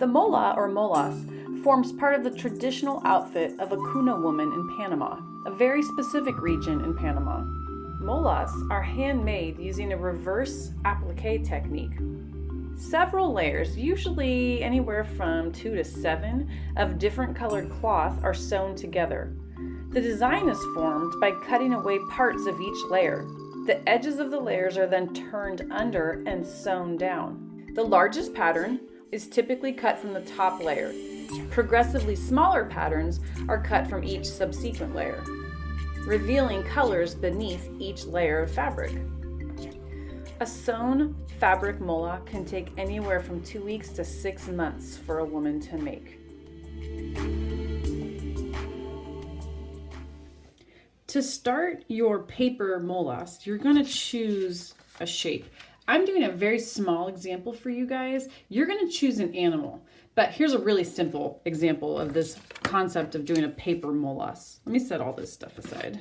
The mola or molas forms part of the traditional outfit of a Cuna woman in Panama, a very specific region in Panama. Molas are handmade using a reverse applique technique. Several layers, usually anywhere from 2 to 7, of different colored cloth are sewn together. The design is formed by cutting away parts of each layer. The edges of the layers are then turned under and sewn down. The largest pattern is typically cut from the top layer. Progressively smaller patterns are cut from each subsequent layer, revealing colors beneath each layer of fabric. A sewn fabric mola can take anywhere from 2 weeks to 6 months for a woman to make. To start your paper molas, you're going to choose a shape. I'm doing a very small example for you guys. You're going to choose an animal, but here's a really simple example of this concept of doing a paper molas. Let me set all this stuff aside.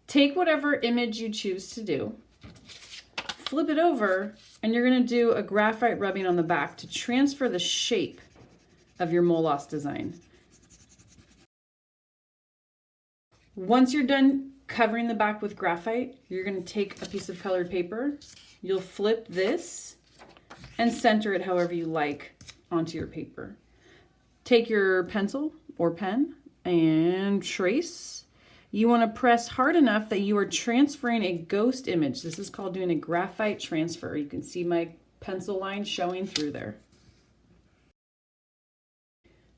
Take whatever image you choose to do, flip it over, and you're going to do a graphite rubbing on the back to transfer the shape of your molas design. Once you're done covering the back with graphite, you're going to take a piece of colored paper. You'll flip this and center it however you like onto your paper. Take your pencil or pen and trace. You want to press hard enough that you are transferring a ghost image. This is called doing a graphite transfer. You can see my pencil line showing through there.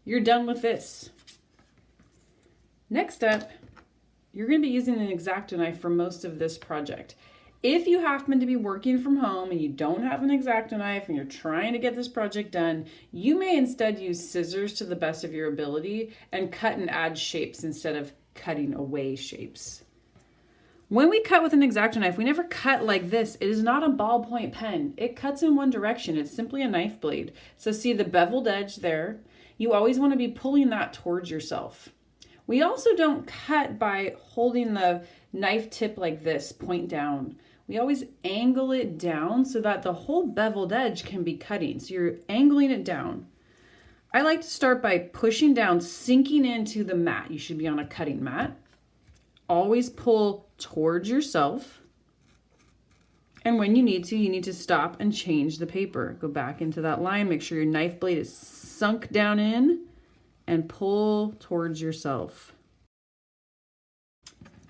You're done with this. Next up, you're going to be using an X-Acto knife for most of this project. If you happen to be working from home and you don't have an X-Acto knife and you're trying to get this project done, you may instead use scissors to the best of your ability and cut and add shapes instead of cutting away shapes. When we cut with an X-Acto knife, we never cut like this. It is not a ballpoint pen. It cuts in one direction. It's simply a knife blade. So see the beveled edge there? You always want to be pulling that towards yourself. We also don't cut by holding the knife tip like this, point down. We always angle it down so that the whole beveled edge can be cutting. So you're angling it down. I like to start by pushing down, sinking into the mat. You should be on a cutting mat. Always pull towards yourself. And when you need to stop and change the paper. Go back into that line. Make sure your knife blade is sunk down in and pull towards yourself.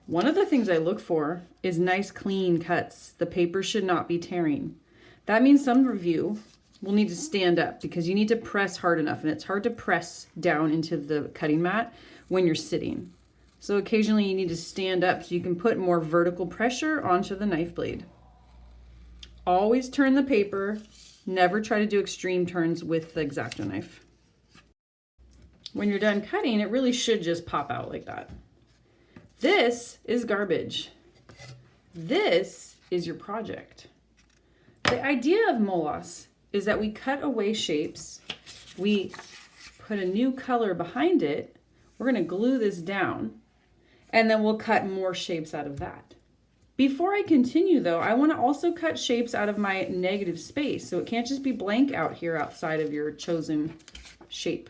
One of the things I look for is nice clean cuts. The paper should not be tearing. That means some of you will need to stand up because you need to press hard enough, and it's hard to press down into the cutting mat when you're sitting. So occasionally you need to stand up so you can put more vertical pressure onto the knife blade. Always turn the paper. Never try to do extreme turns with the X-Acto knife. When you're done cutting, it really should just pop out like that. This is garbage. This is your project. The idea of molas is that we cut away shapes, we put a new color behind it, we're going to glue this down, and then we'll cut more shapes out of that. Before I continue though, I want to also cut shapes out of my negative space, so it can't just be blank out here outside of your chosen shape.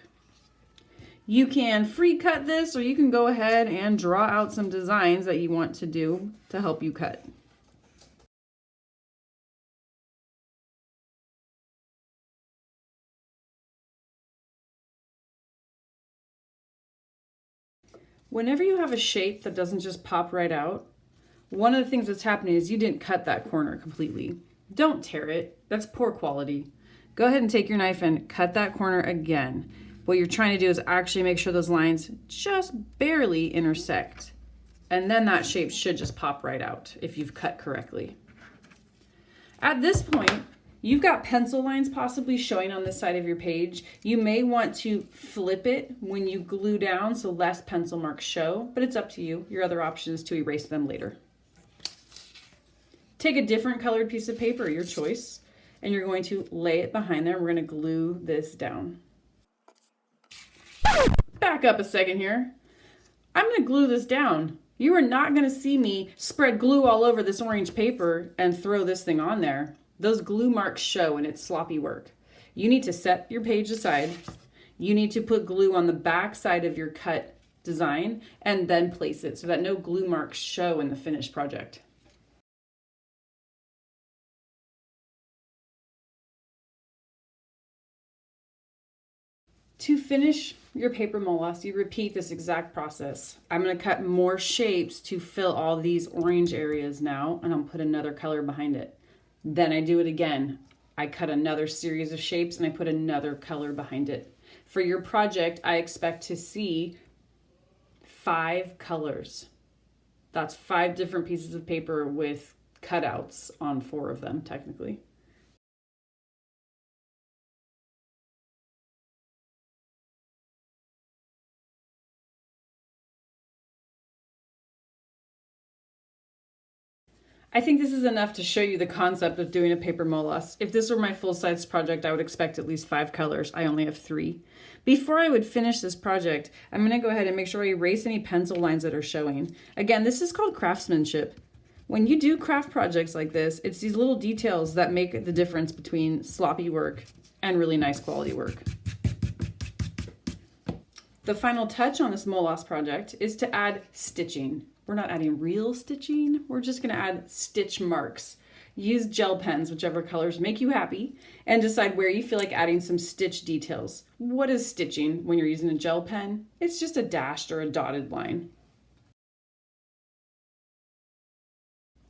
You can free cut this, or you can go ahead and draw out some designs that you want to do to help you cut. Whenever you have a shape that doesn't just pop right out, one of the things that's happening is you didn't cut that corner completely. Don't tear it. That's poor quality. Go ahead and take your knife and cut that corner again. What you're trying to do is actually make sure those lines just barely intersect. And then that shape should just pop right out if you've cut correctly. At this point, you've got pencil lines possibly showing on this side of your page. You may want to flip it when you glue down so less pencil marks show, but it's up to you. Your other option is to erase them later. Take a different colored piece of paper, your choice, and you're going to lay it behind there. We're going to glue this down. Back up a second here. I'm going to glue this down. You are not going to see me spread glue all over this orange paper and throw this thing on there. Those glue marks show and it's sloppy work. You need to set your page aside. You need to put glue on the back side of your cut design and then place it so that no glue marks show in the finished project. To finish your paper molas, you repeat this exact process. I'm going to cut more shapes to fill all these orange areas now, and I'll put another color behind it. Then I do it again. I cut another series of shapes and I put another color behind it. For your project, I expect to see 5 colors. That's 5 different pieces of paper with cutouts on 4 of them, technically. I think this is enough to show you the concept of doing a paper molas. If this were my full-size project, I would expect at least 5 colors. I only have 3. Before I would finish this project, I'm going to go ahead and make sure I erase any pencil lines that are showing. Again, this is called craftsmanship. When you do craft projects like this, it's these little details that make the difference between sloppy work and really nice quality work. The final touch on this molas project is to add stitching. We're not adding real stitching, we're just going to add stitch marks. Use gel pens, whichever colors make you happy, and decide where you feel like adding some stitch details. What is stitching when you're using a gel pen? It's just a dashed or a dotted line.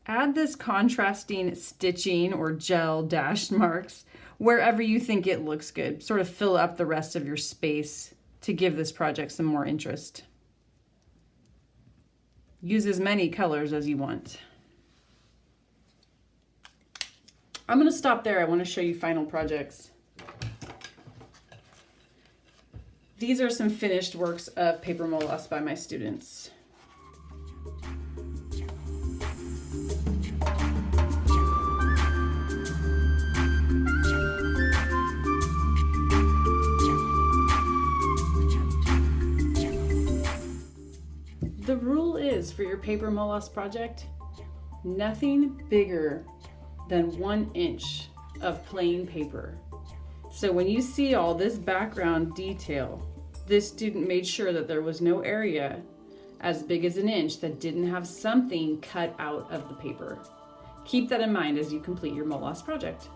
Add this contrasting stitching or gel dashed marks wherever you think it looks good. Sort of fill up the rest of your space to give this project some more interest. Use as many colors as you want. I'm going to stop there. I want to show you final projects. These are some finished works of paper molas by my students. The rule is for your paper molas project, nothing bigger than 1 inch of plain paper. So when you see all this background detail, this student made sure that there was no area as big as 1 inch that didn't have something cut out of the paper. Keep that in mind as you complete your molas project.